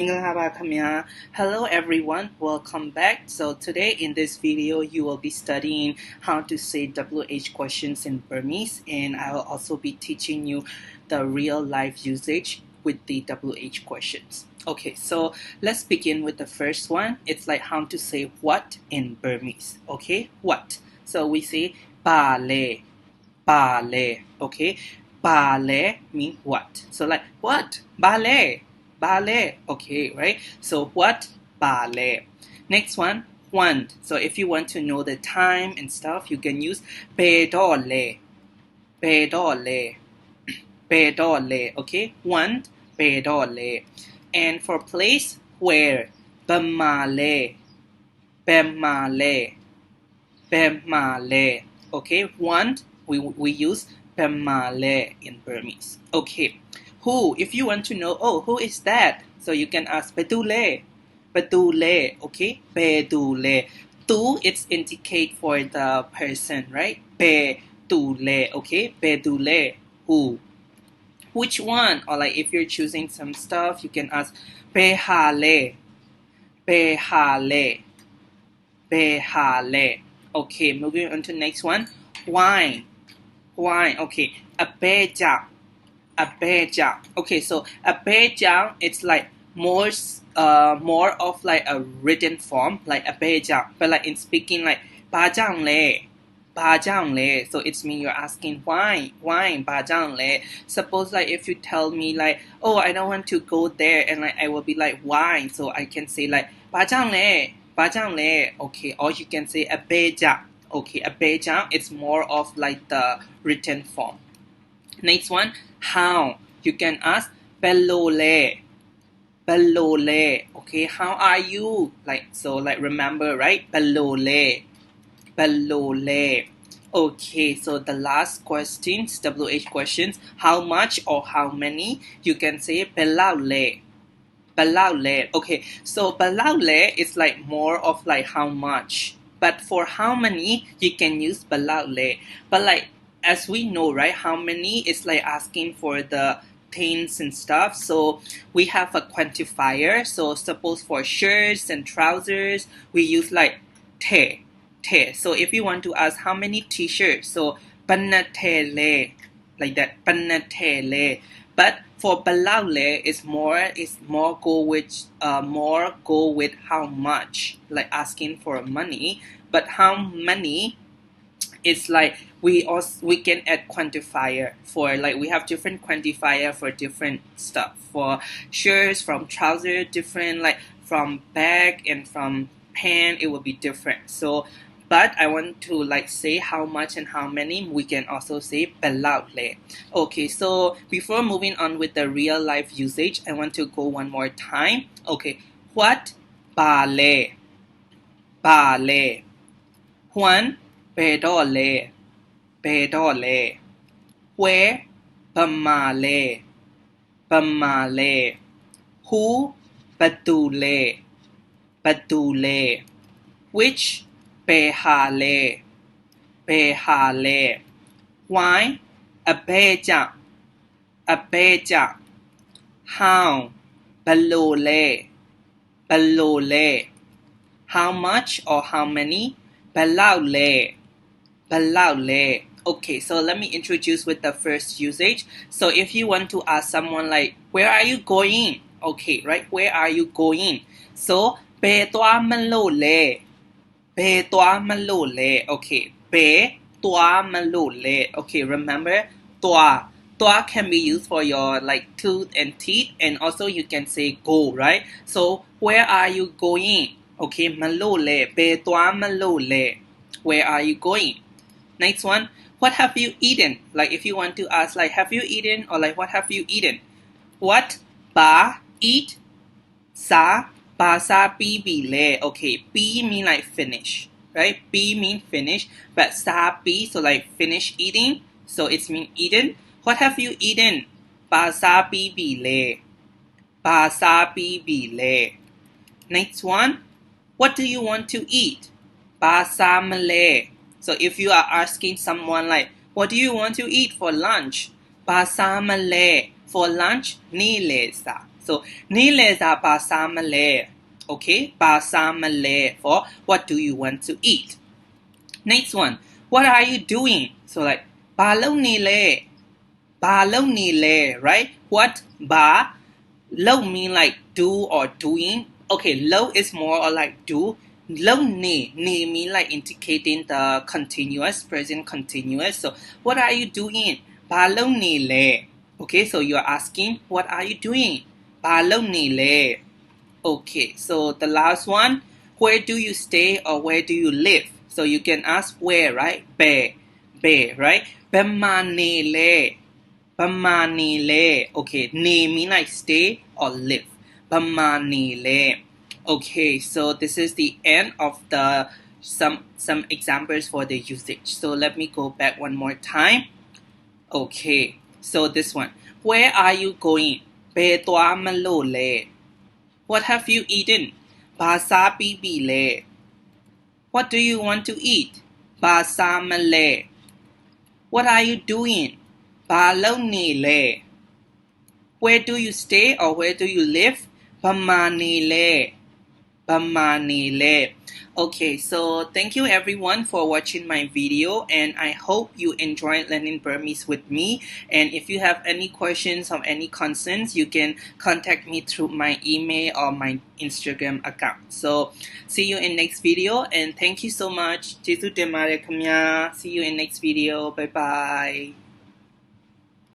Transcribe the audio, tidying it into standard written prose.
Hello everyone, welcome back. So today in this video you will be studying how to say WH questions in Burmese, and I will also be teaching you the real life usage with the WH questions. Okay, so let's begin with the first one. It's like how to say what in Burmese. Okay, what? So we say ba le, ba le. Okay, ba le means what? So like what? Ba le. Ballet, okay, right? So what? Ballet. Next one, want. So if you want to know the time and stuff, you can use pedole, pedole, pedole, okay? Want, pedole. And for place, where? Bemale, bemale, bemale. Okay, want, we use bemale in Burmese. Okay. Who, if you want to know, oh, who is that? So you can ask Bedule, Bedule, okay? Bedule. Tu, it's indicate for the person, right? Bedule, okay? Bedule, who? Which one? Or like if you're choosing some stuff, you can ask Behale, Behale, Behale. Okay, moving on to next one. Wine, wine, okay. Abeja. Abeja. Okay, so abeja, it's like more of like a written form, like abeja, but like in speaking, like bajang le, bajang le. So it's mean you're asking why bajang le. Suppose like if you tell me like, oh, I don't want to go there, and like I will be like why, so I can say like bajang le, bajang le. Okay, or you can say abeja. Okay, abeja, it's more of like the written form. Next one, how. You can ask Belole. Belole. Okay, how are you? Like so, like remember, right? Belole. Belole. Okay, so the last questions, WH questions, how much or how many? You can say Belaule. Belaule. Okay, so Belaule is like more of like how much. But for how many, you can use Belaule. But like as we know, right, how many is like asking for the things and stuff. So we have a quantifier. So suppose for shirts and trousers, we use like te, te. So if you want to ask how many t-shirts, so panatele, like that, panatele. But for balaule, it's more go with how much, like asking for money. But how many, it's like we can add quantifier for, like we have different quantifier for different stuff. For shirts, from trouser, different, like from bag and from pant, it will be different. So but I want to like say how much and how many, we can also say belaule. Okay, so before moving on with the real life usage, I want to go one more time. Okay, what? Bale, bale. Juan, pedole, pedole. Where? Bamale, bamale. Who? Batule, batule. Which? Behale, behale. Why? Abeja, abeja. How? Balole, balole. How much or how many? Balaule, balaule. Okay, so let me introduce with the first usage. So if you want to ask someone like, where are you going? Okay, right? Where are you going? So, pe toa malole, pe toa malole. Okay, pe toa malole. Okay, remember toa. Toa can be used for your like tooth and teeth, and also you can say go, right? So, where are you going? Okay, malole, pe toa malole. Where are you going? Next one, what have you eaten? Like if you want to ask like have you eaten, or like what have you eaten? What? Ba, eat. Sa, ba sa pi bi le. Okay, pi mean like finish, right? Pi mean finish, but sa pi, so like finish eating, so it's mean eaten. What have you eaten? Ba sa pi bi le. Ba sa pi bi le. Next one, what do you want to eat? Ba sa male. So if you are asking someone like, what do you want to eat for lunch? Ba sa male. For lunch, ni le sa. so နေ့လယ်စာဘာစားမလဲ okay ဘာစားမလဲ for what do you want to eat next one what are you doing so like ဘာလုပ်နေလဲဘာလုပ်နေလဲ right what ဘာ Low mean like do or doing. Okay, low is more or like do. Low ne mean like indicating the continuous, present continuous. So what are you doing? Ba low ne le. Okay, so you are asking, what are you doing? Ba low ne le. Okay, so the last one, where do you stay or where do you live? So you can ask where, right? Be, right? Bema ne le. Bamanile. Okay, ne mean like stay or live. Bamanile. Okay, so this is the end of the some examples for the usage. So let me go back one more time. Okay, so this one. Where are you going? Be twa malo le. What have you eaten? Ba sa bibi le. What do you want to eat? Ba sa male. What are you doing? Ba lo ni le. Where do you stay or where do you live? Bamani le. Bamani le. Okay, so thank you everyone for watching my video and I hope you enjoyed learning Burmese with me. And if you have any questions or any concerns, you can contact me through my email or my Instagram account. So see you in next video and thank you so much. See you in next video. Bye bye.